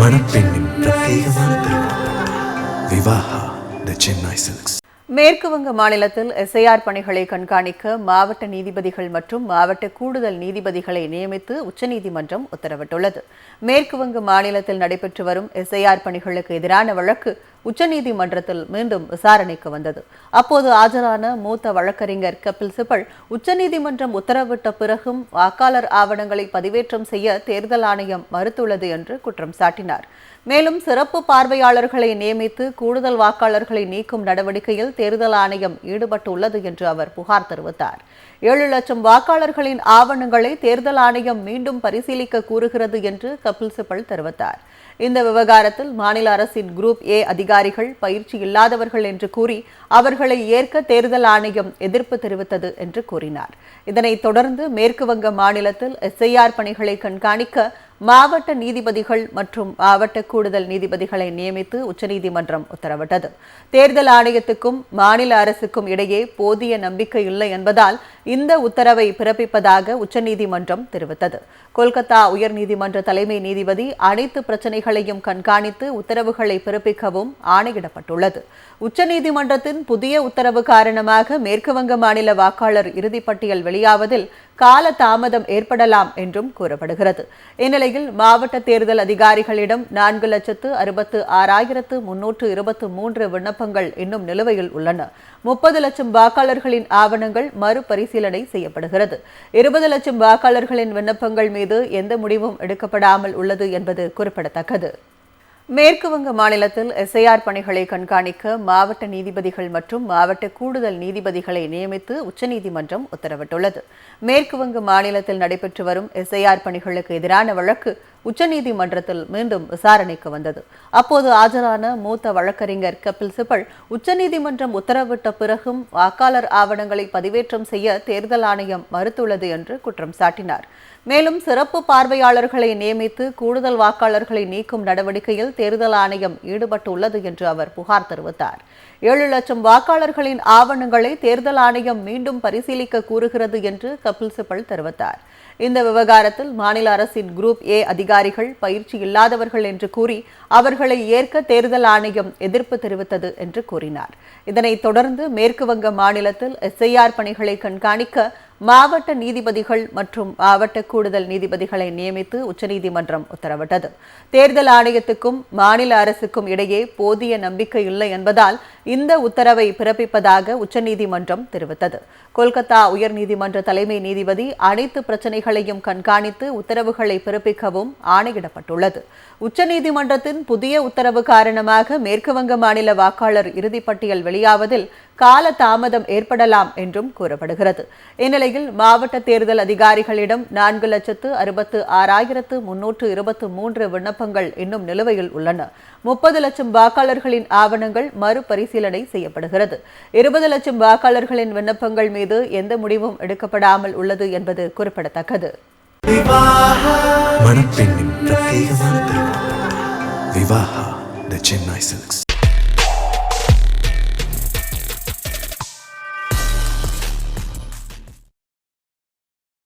மணப்பெண்ணின் பிரத்யேகமான திருமணம் விவாஹா தி சென்னை சில்க்ஸ். மேற்கு வங்க மாநிலத்தில் எஸ்ஐஆர் பணிகளை கண்காணிக்க மாவட்ட நீதிபதிகள் மற்றும் மாவட்ட கூடுதல் நீதிபதிகளை நியமித்து உச்சநீதிமன்றம் உத்தரவிட்டுள்ளது. மேற்கு வங்க மாநிலத்தில் நடைபெற்று வரும் எஸ்ஐஆர் பணிகளுக்கு எதிரான வழக்கு உச்சநீதிமன்றத்தில் மீண்டும் விசாரணைக்கு வந்தது. அப்போது ஆஜரான மூத்த வழக்கறிஞர் கபில் சிபல் உச்சநீதிமன்றம் உத்தரவிட்ட பிறகும் வாக்காளர் ஆவணங்களை பதிவேற்றம் செய்ய தேர்தல் ஆணையம் மறுத்துள்ளது என்று குற்றம் சாட்டினார். மேலும் சிறப்பு பார்வையாளர்களை நியமித்து கூடுதல் வாக்காளர்களை நீக்கும் நடவடிக்கையில் தேர்தல் ஆணையம் ஈடுபட்டுள்ளது என்று அவர் புகார் தெரிவித்தார். 7 லட்சம் வாக்காளர்களின் ஆவணங்களை தேர்தல் ஆணையம் மீண்டும் பரிசீலிக்க கூறுகிறது என்று கபில் சிபல் தெரிவித்தார். இந்த விவகாரத்தில் மாநில அரசின் குரூப் ஏ அதிகாரிகள் பயிற்சி இல்லாதவர்கள் என்று கூறி அவர்களை ஏற்க தேர்தல் ஆணையம் எதிர்ப்பு தெரிவித்தது என்று கூறினார். இதனைத் தொடர்ந்து மேற்கு வங்க மாநிலத்தில் எஸ்ஐஆர் பணிகளை கண்காணிக்க மாவட்ட நீதிபதிகள் மற்றும் மாவட்ட கூடுதல் நீதிபதிகளை நியமித்து உச்சநீதிமன்றம் உத்தரவிட்டது. தேர்தல் ஆணையத்துக்கும் மாநில அரசுக்கும் இடையே போதிய நம்பிக்கை இல்லை என்பதால் இந்த உத்தரவை பிறப்பிப்பதாக உச்சநீதிமன்றம் தெரிவித்தது. கொல்கத்தா உயர்நீதிமன்ற தலைமை நீதிபதி அனைத்து பிரச்சினைகளையும் கண்காணித்து உத்தரவுகளை பிறப்பிக்கவும் ஆணையிடப்பட்டுள்ளது. உச்சநீதிமன்றத்தின் புதிய உத்தரவு காரணமாக மேற்குவங்க மாநில வாக்காளர் இறுதிப்பட்டியல் வெளியாவதில் கால தாமதம் ஏற்படலாம் என்றும் கூறப்படுகிறது. இந்நிலையில் மாவட்ட தேர்தல் அதிகாரிகளிடம் 4,66,323 விண்ணப்பங்கள் இன்னும் நிலுவையில் உள்ளன. 30 லட்சம் வாக்காளர்களின் ஆவணங்கள் மறுபரிசீலனை செய்யப்படுகிறது. 20 லட்சம் வாக்காளர்களின் விண்ணப்பங்கள் மீது எந்த முடிவும் எடுக்கப்படாமல் உள்ளது என்பது குறிப்பிடத்தக்கது. மேற்கு வங்க மாநிலத்தில் எஸ்ஐஆர் பணிகளை கண்காணிக்க மாவட்ட நீதிபதிகள் மற்றும் மாவட்ட கூடுதல் நீதிபதிகளை நியமித்து உச்சநீதிமன்றம் உத்தரவிட்டுள்ளது. மேற்கு வங்க மாநிலத்தில் நடைபெற்று வரும் எஸ்ஐஆர் பணிகளுக்கு எதிரான வழக்கு உச்சநீதிமன்றத்தில் மீண்டும் விசாரணைக்கு வந்தது. அப்போது ஆஜரான மூத்த வழக்கறிஞர் கபில் சிபல் உச்சநீதிமன்றம் உத்தரவிட்ட பிறகும் வாக்காளர் ஆவணங்களை பதிவேற்றம் செய்ய தேர்தல் ஆணையம் மறுத்துள்ளது என்று குற்றம் சாட்டினார். மேலும் சிறப்பு பார்வையாளர்களை நியமித்து கூடுதல் வாக்காளர்களை நீக்கும் நடவடிக்கையில் தேர்தல் ஆணையம் ஈடுபட்டுள்ளது என்று அவர் புகார் தெரிவித்தார். 7 லட்சம் வாக்காளர்களின் ஆவணங்களை தேர்தல் ஆணையம் மீண்டும் பரிசீலிக்க கூறுகிறது என்று கபில் சிபல் தெரிவித்தார். இந்த விவகாரத்தில் மாநில அரசின் குரூப் ஏ அதிகாரிகள் பயிற்சி இல்லாதவர்கள் என்று கூறி அவர்களை ஏற்க தேர்தல் ஆணையம் எதிர்ப்பு தெரிவித்தது என்று கூறினார். இதனைத் தொடர்ந்து மேற்கு வங்க மாநிலத்தில் எஸ்ஐஆர் பணிகளை கண்காணிக்க மாவட்ட நீதிபதிகள் மற்றும் மாவட்ட கூடுதல் நீதிபதிகளை நியமித்து உச்சநீதிமன்றம் உத்தரவிட்டது. தேர்தல் ஆணையத்துக்கும் மாநில அரசுக்கும் இடையே போதிய நம்பிக்கை இல்லை என்பதால் இந்த உத்தரவை பிறப்பிப்பதாக உச்சநீதிமன்றம் தெரிவித்தது. கொல்கத்தா உயர்நீதிமன்ற தலைமை நீதிபதி அனைத்து பிரச்சினைகளையும் கண்காணித்து உத்தரவுகளை பிறப்பிக்கவும் ஆணையிடப்பட்டுள்ளது. உச்சநீதிமன்றத்தின் புதிய உத்தரவு காரணமாக மேற்குவங்க மாநில வாக்காளர் இறுதிப்பட்டியல் வெளியாவதில் கால தாமதம் ஏற்படலாம் என்றும் கூறப்படுகிறது. இந்நிலையில் மாவட்ட தேர்தல் அதிகாரிகளிடம் 4,66,323 விண்ணப்பங்கள் இன்னும் நிலுவையில் உள்ளன. 30 லட்சம் வாக்காளர்களின் ஆவணங்கள் மறுபரிசீலனை செய்யப்படுகிறது. 20 லட்சம் வாக்காளர்களின் விண்ணப்பங்கள் மீது எந்த முடிவும் எடுக்கப்படாமல் உள்ளது என்பது குறிப்பிடத்தக்கது. மணப்பெண்ணின் பிரத்யேகமான திருமணம் விவாஹா தி சென்னை சில்க்ஸ்.